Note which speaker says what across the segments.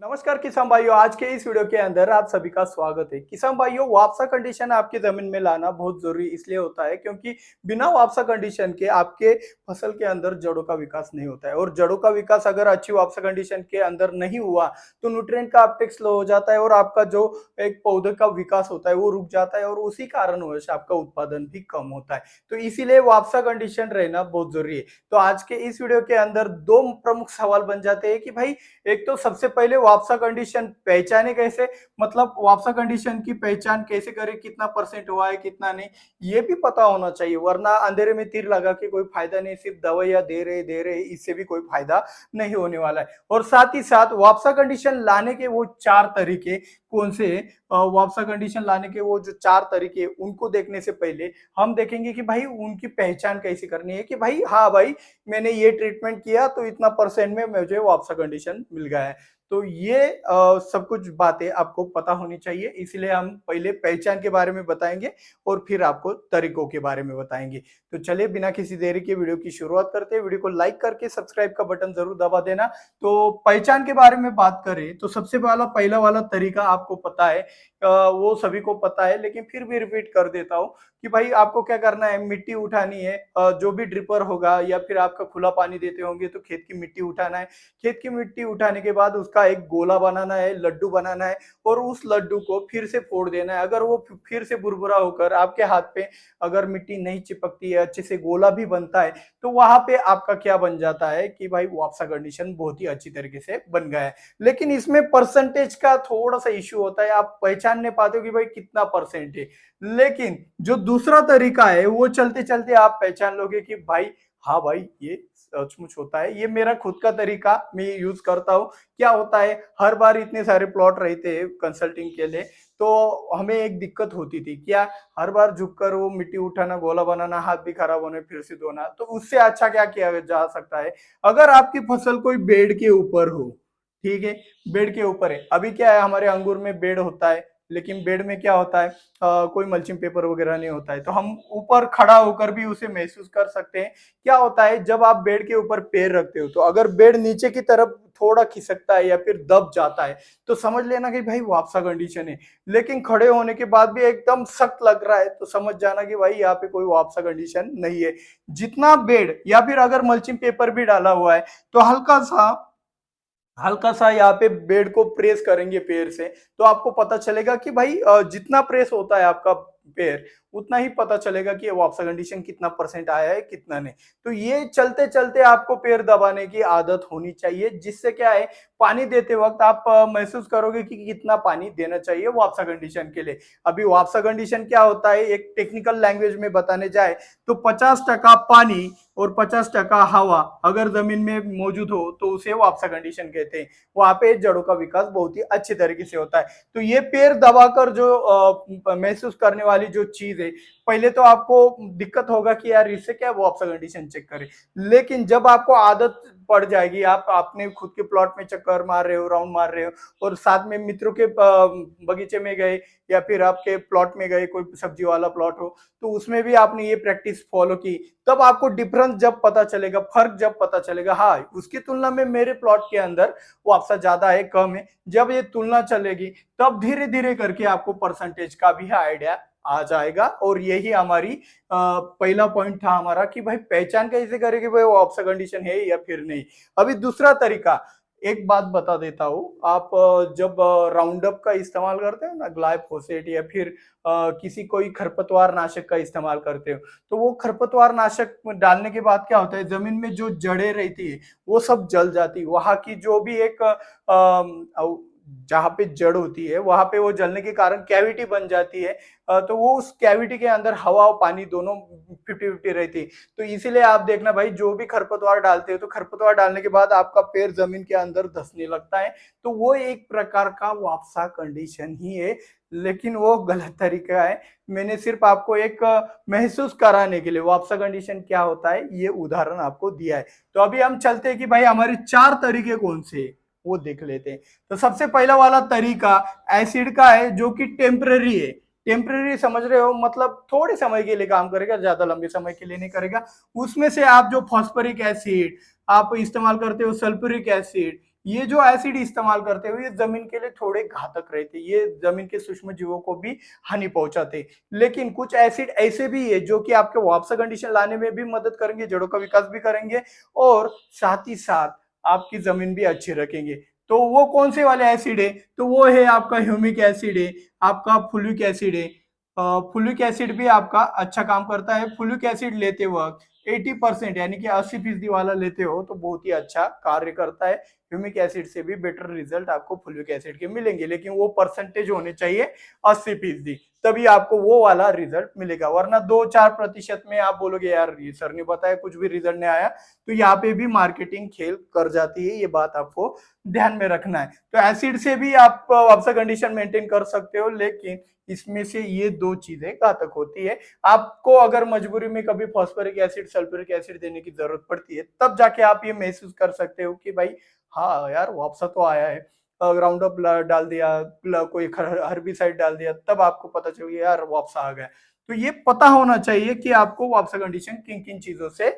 Speaker 1: नमस्कार किसान भाइयों, आज के इस वीडियो के अंदर आप सभी का स्वागत है। किसान भाइयों, वापसा कंडीशन आपकी जमीन में लाना बहुत जरूरी इसलिए होता है क्योंकि बिना वापसा कंडीशन के आपके फसल के अंदर जड़ों का विकास नहीं होता है और जड़ों का विकास अगर अच्छी वापसा कंडीशन के अंदर नहीं हुआ तो न्यूट्रिएंट का अपटेक स्लो हो जाता है और आपका जो एक पौधे का विकास होता है वो रुक जाता है और उसी कारणवश आपका उत्पादन भी कम होता है। तो इसीलिए वापसा कंडीशन रहना बहुत जरूरी है। तो आज के इस वीडियो के अंदर दो प्रमुख सवाल बन जाते हैं कि भाई एक तो सबसे पहले वापसा कंडीशन पहचाने कैसे, मतलब वापसा कंडीशन की पहचान कैसे करें, कितना परसेंट हुआ है कितना नहीं, ये भी पता होना चाहिए, वरना अंधेरे में तीर लगा के कोई फायदा नहीं। सिर्फ दवाइयां दे रहे इससे भी कोई फायदा नहीं होने वाला है। और साथ ही साथ वापसा कंडीशन लाने के वो चार तरीके कौन से, वापसा कंडीशन लाने के वो जो चार तरीके उनको देखने से पहले हम देखेंगे कि भाई उनकी पहचान कैसे करनी है कि भाई हाँ भाई मैंने ये ट्रीटमेंट किया तो इतना परसेंट में मुझे वापसा कंडीशन मिल गया है। तो ये सब कुछ बातें आपको पता होनी चाहिए, इसलिए हम पहले पहचान के बारे में बताएंगे और फिर आपको तरीकों के बारे में बताएंगे। तो चलिए बिना किसी देरी के वीडियो की शुरुआत करते हैं। वीडियो को लाइक करके सब्सक्राइब का बटन जरूर दबा देना। तो पहचान के बारे में बात करें तो सबसे पहला वाला तरीका आपको पता है, वो सभी को पता है लेकिन फिर भी रिपीट कर देता हूँ कि भाई आपको क्या करना है, मिट्टी उठानी है। जो भी ड्रिपर होगा या फिर आपका खुला पानी देते होंगे तो खेत की मिट्टी उठाना है। खेत की मिट्टी उठाने के बाद उसका एक गोला बनाना है, लड्डू बनाना है और उस लड्डू को फिर से फोड़ देना है। अगर वो फिर से बुरबुरा होकर आपके हाथ पे अगर मिट्टी नहीं चिपकती है, अच्छे से गोला भी बनता है, तो वहां पे आपका क्या बन जाता है कि भाई वापसा कंडीशन बहुत ही अच्छी तरीके से बन गया है। लेकिन इसमें परसेंटेज का थोड़ा सा इश्यू होता है, आप पहचान नहीं पाते हो कि भाई कितना परसेंट है। लेकिन जो दूसरा तरीका है वो चलते चलते आप पहचान लोगे कि भाई हाँ भाई ये सचमुच होता है। ये मेरा खुद का तरीका मैं यूज करता हूँ। क्या होता है, हर बार इतने सारे प्लॉट रहते हैं कंसल्टिंग के लिए, तो हमें एक दिक्कत होती थी क्या, हर बार झुककर वो मिट्टी उठाना, गोला बनाना, हाथ भी खराब होने फिर से धोना। तो उससे अच्छा क्या किया जा सकता है, अगर आपकी फसल कोई बेड के ऊपर हो, ठीक है, बेड के ऊपर है। अभी क्या है, हमारे अंगूर में बेड होता है लेकिन बेड में क्या होता है, कोई मल्चिंग पेपर वगैरह नहीं होता है, तो हम ऊपर खड़ा होकर भी उसे महसूस कर सकते हैं। क्या होता है, जब आप बेड के ऊपर पैर रखते हो तो अगर बेड नीचे की तरफ थोड़ा खिसकता है या फिर दब जाता है तो समझ लेना कि भाई वापसा कंडीशन है। लेकिन खड़े होने के बाद भी एकदम सख्त लग रहा है तो समझ जाना कि भाई यहाँ पे कोई वापसा कंडीशन नहीं है। जितना बेड या फिर अगर मल्चिंग पेपर भी डाला हुआ है तो हल्का सा यहाँ पे बेड को प्रेस करेंगे पैर से, तो आपको पता चलेगा कि भाई जितना प्रेस होता है आपका पैर उतना ही पता चलेगा कि वापसा कंडीशन कितना परसेंट आया है कितना नहीं। तो ये चलते चलते आपको पैर दबाने की आदत होनी चाहिए, जिससे क्या है, पानी देते वक्त आप महसूस करोगे कि कितना पानी देना चाहिए वापसा कंडीशन के लिए। अभी वापसा कंडीशन क्या होता है, एक टेक्निकल लैंग्वेज में बताने जाए तो 50% पानी और 50% हवा अगर जमीन में मौजूद हो तो उसे वापसा कंडीशन कहते हैं। वहां पे जड़ों का विकास बहुत ही अच्छे तरीके से होता है। तो ये पैर दबाकर जो महसूस करने वाली जो चीज है, पहले तो आपको दिक्कत होगा कि यार इससे क्या वापसा कंडीशन चेक करें। लेकिन जब आपको आदत पड़ जाएगी, आप अपने खुद के प्लॉट में चक्कर मार रहे हो, राउंड मार रहे हो और साथ में मित्रों के बगीचे में गए या फिर आपके प्लॉट में गए, कोई सब्जी वाला प्लॉट हो तो उसमें भी आपने ये प्रैक्टिस फॉलो की, तब आपको डिफरेंस जब पता चलेगा, फर्क जब पता चलेगा, हाँ उसकी तुलना में मेरे प्लॉट के अंदर वापसा ज्यादा है कम है, जब ये तुलना चलेगी तब धीरे धीरे करके आपको परसेंटेज का भी आइडिया आ जाएगा। और यही हमारी पहला पॉइंट था हमारा कि भाई पहचान कैसे करें कि भाई वापसा कंडीशन है या फिर नहीं। अभी दूसरा तरीका, एक बात बता देता हूँ, आप जब राउंड अप का इस्तेमाल करते हो ना, ग्लाइफोसेट या फिर किसी कोई खरपतवार नाशक का इस्तेमाल करते हो, तो वो खरपतवार नाशक डालने के बाद क्या होता है, जमीन में जो जड़ें रहती है वो सब जल जाती है। वहां की जो भी एक जहाँ पे जड़ होती है वहां पे वो जलने के कारण कैविटी बन जाती है। तो वो उस कैविटी के अंदर हवा और पानी दोनों 50-50 रहती है। तो इसीलिए आप देखना भाई, जो भी खरपतवार डालते हो तो खरपतवार डालने के बाद आपका पैर जमीन के अंदर धंसने लगता है, तो वो एक प्रकार का वापसा कंडीशन ही है, लेकिन वो गलत तरीका है। मैंने सिर्फ आपको एक महसूस कराने के लिए वापसा कंडीशन क्या होता है ये उदाहरण आपको दिया है। तो अभी हम चलते हैं कि भाई हमारे चार तरीके कौन से हैं, वो देख लेते हैं। तो सबसे पहला वाला तरीका एसिड का है, जो कि टेम्पररी है। टेम्पररी समझ रहे हो, मतलब थोड़े समय के लिए काम करेगा, ज्यादा लंबे समय के लिए नहीं करेगा। उसमें से आप जो फॉस्फोरिक एसिड आप इस्तेमाल करते हो, सल्फ्यूरिक एसिड ये जो एसिड इस्तेमाल करते हुए ये जमीन के लिए थोड़े घातक रहते, ये जमीन के सूक्ष्म जीवों को भी हानि पहुंचाते। लेकिन कुछ एसिड ऐसे भी है जो कि आपके वापसा कंडीशन लाने में भी मदद करेंगे, जड़ों का विकास भी करेंगे और साथ ही साथ आपकी जमीन भी अच्छी रखेंगे। तो वो कौन से वाले एसिड है? तो वो है आपका ह्यूमिक एसिड है, आपका फुलिक एसिड है। फुलिक एसिड भी आपका अच्छा काम करता है। फुलिक एसिड लेते वक्त 80% यानी कि 80% वाला लेते हो तो बहुत ही अच्छा कार्य करता है। ह्यूमिक एसिड से भी बेटर रिजल्ट आपको फुलिक एसिड के मिलेंगे, लेकिन वो परसेंटेज होने चाहिए 80%, तभी आपको वो वाला रिजल्ट मिलेगा। वरना 2-4% में आप बोलोगे यार ये सर ने बताया कुछ भी रिजल्ट नहीं आया, तो यहाँ पे भी मार्केटिंग खेल कर जाती है। ये बात आपको ध्यान में रखना है। तो एसिड से भी आप वापसा कंडीशन मेंटेन कर सकते हो, लेकिन इसमें से ये दो चीजें घातक होती है। आपको अगर मजबूरी में कभी फॉस्फोरिक एसिड सल्फ्यूरिक एसिड देने की जरूरत पड़ती है, तब जाके आप ये महसूस कर सकते हो कि भाई हाँ यार वापसा तो आया है। राउंड अप डाल दिया, कोई हर्बिसाइड डाल दिया, तब आपको पता चल गया यार वापसा आ गया। तो ये पता होना चाहिए कि आपको वापसा कंडीशन किन किन चीजों से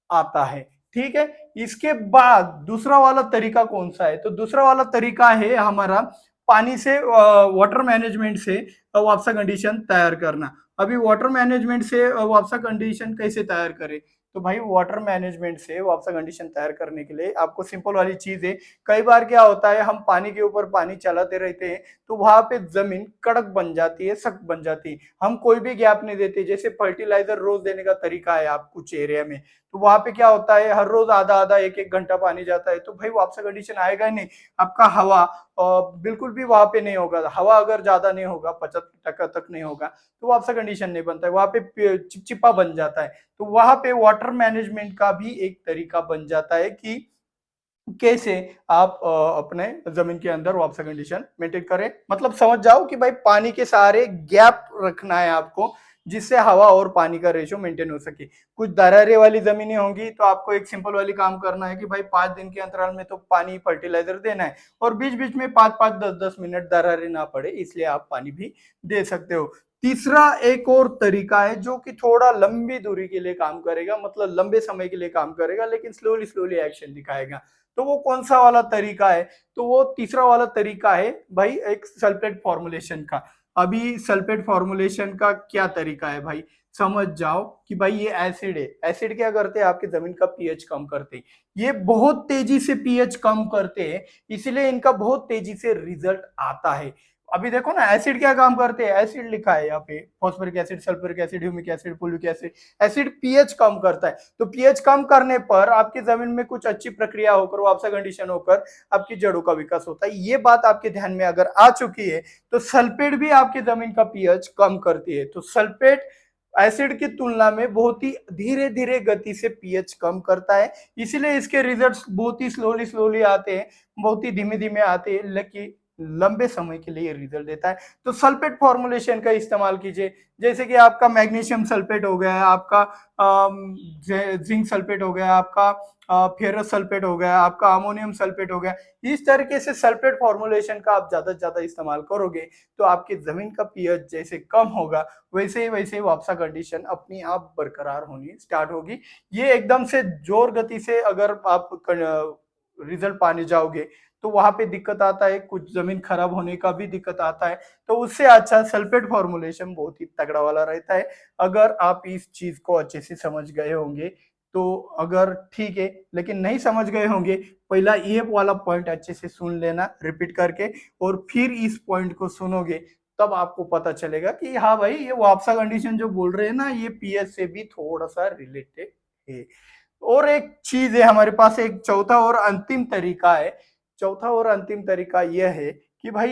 Speaker 1: आता है। ठीक है, इसके बाद दूसरा वाला तरीका कौन सा है? तो दूसरा वाला तरीका है हमारा पानी से वाटर मैनेजमेंट से वापसा कंडीशन तैयार करना। अभी वाटर मैनेजमेंट से वापसा कंडीशन कैसे तैयार करें? तो भाई वाटर मैनेजमेंट से वापसा कंडीशन तैयार करने के लिए आपको सिंपल वाली चीज है। कई बार क्या होता है, हम पानी के ऊपर पानी चलाते रहते हैं तो वहां पे जमीन कड़क बन जाती है, सख्त बन जाती है। हम कोई भी गैप नहीं देते। जैसे फर्टिलाइजर रोज देने का तरीका है आप कुछ एरिया में, तो वहां पे क्या होता है, हर रोज आधा आधा एक एक घंटा पानी जाता है, तो भाई वापसा कंडीशन आएगा ही नहीं। आपका हवा बिल्कुल भी वहां पे नहीं होगा। हवा अगर ज्यादा नहीं होगा, 50% तक नहीं होगा, तो वापसा कंडीशन नहीं बनता है। वहां पे चिपचिपा बन जाता है। तो वहां पे वाटर मैनेजमेंट का भी एक तरीका बन जाता है कि कैसे आप अपने जमीन के अंदर वापसा कंडीशन मेंटेन करें। मतलब समझ जाओ कि भाई पानी के सहारे गैप रखना है आपको, जिससे हवा और पानी का रेशियो मेंटेन हो सके। कुछ दरारे वाली जमीनें होंगी तो आपको एक सिंपल वाली काम करना है कि भाई 5 दिन के अंतराल में तो पानी फर्टिलाइजर देना है, और बीच बीच में 5-5 10-10 मिनट दरारे ना पड़े, इसलिए आप पानी भी दे सकते हो। तीसरा एक और तरीका है जो कि थोड़ा लंबी दूरी के लिए काम करेगा, मतलब लंबे समय के लिए काम करेगा, लेकिन स्लोली स्लोली एक्शन दिखाएगा। तो वो कौन सा वाला तरीका है? तो वो तीसरा वाला तरीका है भाई एक सल्फेट फॉर्मुलेशन का। अभी सल्फेट फॉर्मुलेशन का क्या तरीका है भाई? समझ जाओ कि भाई ये एसिड है। एसिड क्या करते हैं, आपकी जमीन का पीएच कम करते हैं। ये बहुत तेजी से पीएच कम करते हैं, इसलिए इनका बहुत तेजी से रिजल्ट आता है। अभी देखो ना एसिड क्या काम करते हैं, एसिड लिखा है यहाँ पे, phosphoric acid sulphuric acid humic acid fulvic acid. Acid pH कम करता है, तो पीएच कम करने पर आपकी जमीन में कुछ अच्छी प्रक्रिया होकर वापसा कंडीशन होकर आपकी जड़ों का विकास होता है। ये बात आपके ध्यान में अगर आ चुकी है, तो सल्फेट भी आपकी जमीन का पीएच कम करती है। तो सल्फेट एसिड की तुलना में बहुत ही धीरे धीरे गति से पीएच कम करता है, इसीलिए इसके रिजल्ट्स बहुत ही स्लोली स्लोली आते हैं, बहुत ही धीमे धीमे आते हैं, लेकिन लंबे समय के लिए रिजल्ट देता है। तो सल्फेट फॉर्मुलेशन का इस्तेमाल कीजिए। जैसे कि आपका मैग्नीशियम सल्फेट हो गया, आपका जिंक सल्फेट हो गया, आपका फेरस सल्फेट हो गया, आपका अमोनियम सल्फेट हो गया। इस तरीके से सल्फेट फॉर्मुलेशन का आप ज्यादा से ज्यादा इस्तेमाल करोगे तो आपकी जमीन का पीएच जैसे कम होगा, वैसे वापसा कंडीशन अपनी आप बरकरार होनी स्टार्ट होगी। ये एकदम से जोर गति से अगर आप रिजल्ट पाने जाओगे तो वहां पे दिक्कत आता है, कुछ जमीन खराब होने का भी दिक्कत आता है। तो उससे अच्छा सल्फेट फॉर्मुलेशन बहुत ही तगड़ा वाला रहता है। अगर आप इस चीज को अच्छे से समझ गए होंगे तो अगर ठीक है, लेकिन नहीं समझ गए होंगे, पहला ये वाला पॉइंट अच्छे से सुन लेना रिपीट करके, और फिर इस पॉइंट को सुनोगे, तब आपको पता चलेगा कि हाँ भाई ये वापसा कंडीशन जो बोल रहे हैं ना, ये पीएच से भी थोड़ा सा रिलेटेड है। और एक चीज है हमारे पास, एक चौथा और अंतिम तरीका है। चौथा और अंतिम तरीका यह है कि भाई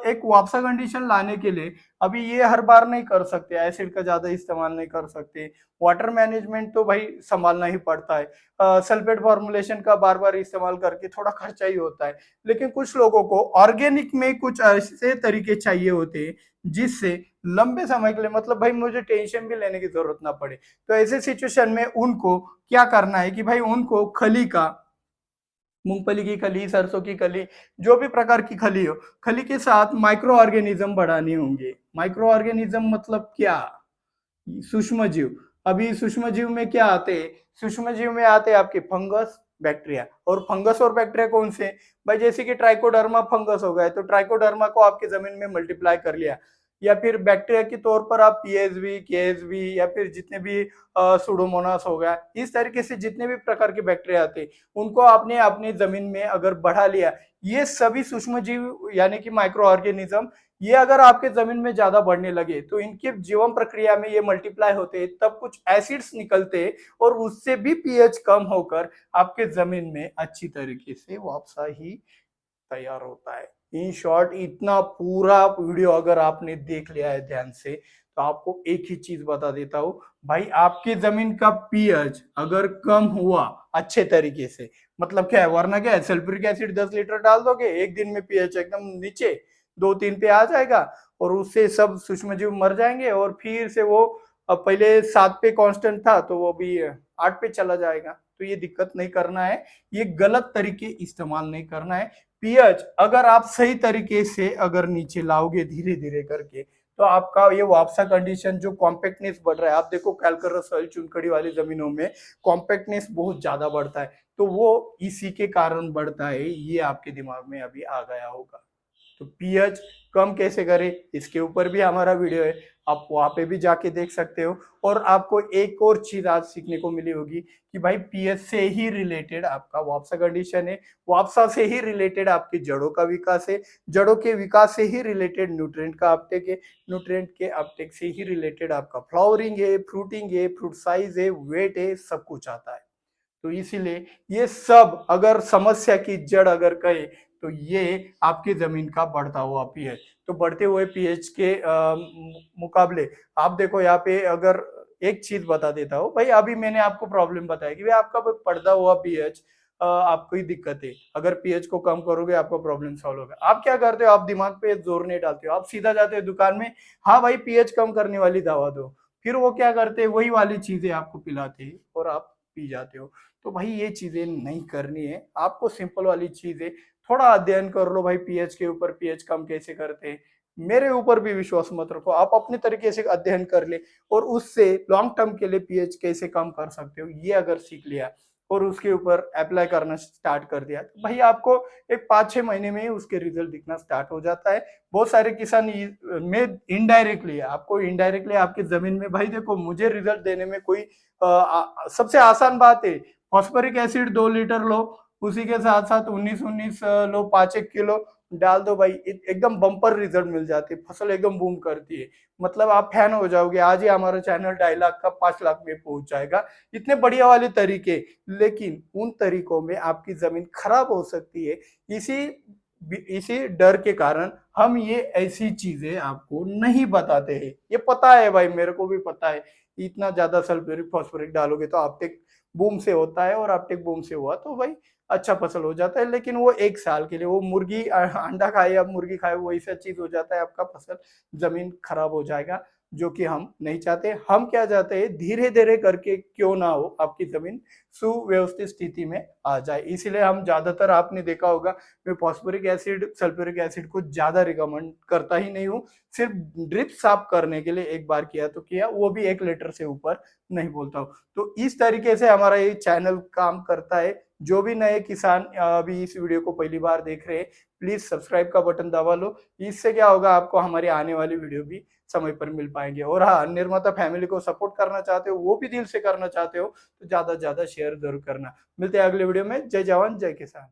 Speaker 1: एक वापसा कंडीशन लाने के लिए अभी ये हर बार नहीं कर सकते, एसिड का ज्यादा इस्तेमाल नहीं कर सकते। वाटर मैनेजमेंट तो भाई संभालना ही पड़ता है। सल्फेट फॉर्मुलेशन का बार बार इस्तेमाल करके थोड़ा खर्चा ही होता है। लेकिन कुछ लोगों को ऑर्गेनिक में कुछ ऐसे तरीके चाहिए होते हैं जिससे लंबे समय के लिए, मतलब भाई मुझे टेंशन भी लेने की जरूरत ना पड़े। तो ऐसे सिचुएशन में उनको क्या करना है कि भाई उनको खली का, मूंगफली की खली, सरसों की खली, जो भी प्रकार की खली हो, खली के साथ माइक्रो ऑर्गेनिज्म बढ़ाने होंगे। माइक्रो ऑर्गेनिज्म मतलब क्या? सूक्ष्म जीव। अभी सूक्ष्म जीव में क्या आते हैं? सूक्ष्म जीव में आते हैं आपके फंगस, बैक्टीरिया। और फंगस और बैक्टीरिया कौन से? भाई जैसे कि ट्राइकोडर्मा फंगस हो गए तो ट्राइकोडर्मा को आपकी जमीन में मल्टीप्लाई कर लिया, या फिर बैक्टीरिया के तौर पर आप पीएसवी, केएसवी या फिर जितने भी सुडोमोनास हो गया, इस तरीके से जितने भी प्रकार के बैक्टीरिया आते उनको आपने अपनी जमीन में अगर बढ़ा लिया, ये सभी सूक्ष्म जीव यानी कि माइक्रो ऑर्गेनिज्म, ये अगर आपके जमीन में ज्यादा बढ़ने लगे तो इनके जीवन प्रक्रिया में ये मल्टीप्लाई होते, तब कुछ एसिड्स निकलते और उससे भी पीएच कम होकर आपके जमीन में अच्छी तरीके से वापसा ही तैयार होता है। इन शॉर्ट इतना पूरा वीडियो अगर आपने देख लिया है ध्यान से, तो आपको एक ही चीज बता देता हूं, भाई आपकी जमीन का पीएच अगर कम हुआ अच्छे तरीके से, मतलब क्या है, वरना क्या है, सल्फ्यूरिक एसिड 10 लीटर डाल दोगे, एक दिन में पीएच एकदम नीचे 2-3 पे आ जाएगा और उससे सब सूक्ष्म जीव मर जाएंगे और फिर से वो अब पहले 7 पे कांस्टेंट था तो वो भी 8 पे चला जाएगा। तो ये दिक्कत नहीं करना है, ये गलत तरीके इस्तेमाल नहीं करना है। पीएच अगर आप सही तरीके से अगर नीचे लाओगे धीरे धीरे करके, तो आपका ये वापसा कंडीशन जो कॉम्पैक्टनेस बढ़ रहा है, आप देखो कैलकरस सॉइल चुनखड़ी वाली जमीनों में कॉम्पैक्टनेस बहुत ज्यादा बढ़ता है, तो वो इसी के कारण बढ़ता है, ये आपके दिमाग में अभी आ गया होगा। तो पीएच कम कैसे करें इसके ऊपर भी हमारा वीडियो है, आप वहां पे भी जाके देख सकते हो। और आपको एक और चीज आज सीखने को मिली होगी कि भाई पीएच से ही रिलेटेड आपका वापसा कंडीशन है, वापसा से ही रिलेटेड आपकी जड़ों का विकास है, जड़ों के विकास से ही रिलेटेड न्यूट्रिएंट का अपटेक है, न्यूट्रिएंट के अपटेक से ही रिलेटेड आपका फ्लावरिंग है, फ्रूट साइज है, वेट है, सब कुछ आता है। तो इसीलिए ये सब अगर समस्या की जड़ अगर कहे तो ये आपकी जमीन का बढ़ता हुआ पीएच, तो बढ़ते हुए पीएच के मुकाबले आप देखो यहाँ पे, अगर एक चीज बता देता हूँ भाई, अभी मैंने आपको प्रॉब्लम बताया कि भाई आपका बढ़ता हुआ पीएच, आपको ही दिक्कत है, अगर पीएच को कम करोगे आपका प्रॉब्लम सॉल्व होगा। आप क्या करते हो, आप दिमाग पे जोर नहीं डालते हो, आप सीधा जाते हो दुकान में, हाँ भाई पीएच कम करने वाली दवा दो, फिर वो क्या करते हैं, वही वाली चीजें आपको पिलाते हैं और आप पी जाते हो। तो भाई ये चीजें नहीं करनी है आपको, सिंपल वाली चीजें थोड़ा अध्ययन कर लो भाई, पीएच के ऊपर पीएच कम कैसे करते हैं, मेरे ऊपर भी विश्वास मत रखो, आप अपने तरीके से अध्ययन कर ले और उससे लॉन्ग टर्म के लिए पीएच कैसे कम कर सकते हो ये अगर सीख लिया और उसके ऊपर अप्लाई करना स्टार्ट कर दिया, तो भाई आपको एक 5-6 महीने में ही उसके रिजल्ट दिखना स्टार्ट हो जाता है। बहुत सारे किसान में इनडायरेक्टली, आपको इनडायरेक्टली आपकी जमीन में, भाई देखो मुझे रिजल्ट देने में कोई सबसे आसान बात है, फॉस्फोरिक एसिड 2 लीटर लो, उसी के साथ साथ 19-19 लो, 5-1 किलो डाल दो भाई, एकदम बम्पर रिजल्ट मिल जाती है, फसल एकदम बूम करती है, मतलब आप फैन हो जाओगे। आज ही हमारा चैनल 2.5 लाख का 5 लाख में पहुंच जाएगा, इतने बढ़िया वाले तरीके। लेकिन उन तरीकों में आपकी जमीन खराब हो सकती है, इसी इसी डर के कारण हम ये ऐसी चीजें आपको नहीं बताते हैं। ये पता है भाई, मेरे को भी पता है, इतना ज्यादा सल्फ्यूरिक फास्फोरिक डालोगे तो अपटेक बूम से होता है, और अपटेक बूम से हुआ तो भाई अच्छा फसल हो जाता है, लेकिन वो 1 साल के लिए, वो मुर्गी अंडा खाए या मुर्गी खाए वो ऐसा चीज हो जाता है, आपका फसल जमीन खराब हो जाएगा, जो कि हम नहीं चाहते। हम क्या चाहते हैं, धीरे धीरे करके क्यों ना हो आपकी जमीन सुव्यवस्थित स्थिति में आ जाए। इसलिए हम ज्यादातर, आपने देखा होगा, मैं फॉस्फोरिक एसिड सल्फ्यूरिक एसिड को ज्यादा रिकमेंड करता ही नहीं हूँ, सिर्फ ड्रिप साफ करने के लिए एक बार किया तो किया, वो भी 1 लीटर से ऊपर नहीं बोलता हूँ। तो इस तरीके से हमारा ये चैनल काम करता है। जो भी नए किसान अभी इस वीडियो को पहली बार देख रहे हैं, प्लीज सब्सक्राइब का बटन दबा लो, इससे क्या होगा, आपको हमारी आने वाली वीडियो भी समय पर मिल पाएंगे। और हाँ, निर्माता फैमिली को सपोर्ट करना चाहते हो, वो भी दिल से करना चाहते हो, तो ज्यादा से ज्यादा शेयर जरूर करना। मिलते हैं अगले वीडियो में। जय जवान जय किसान।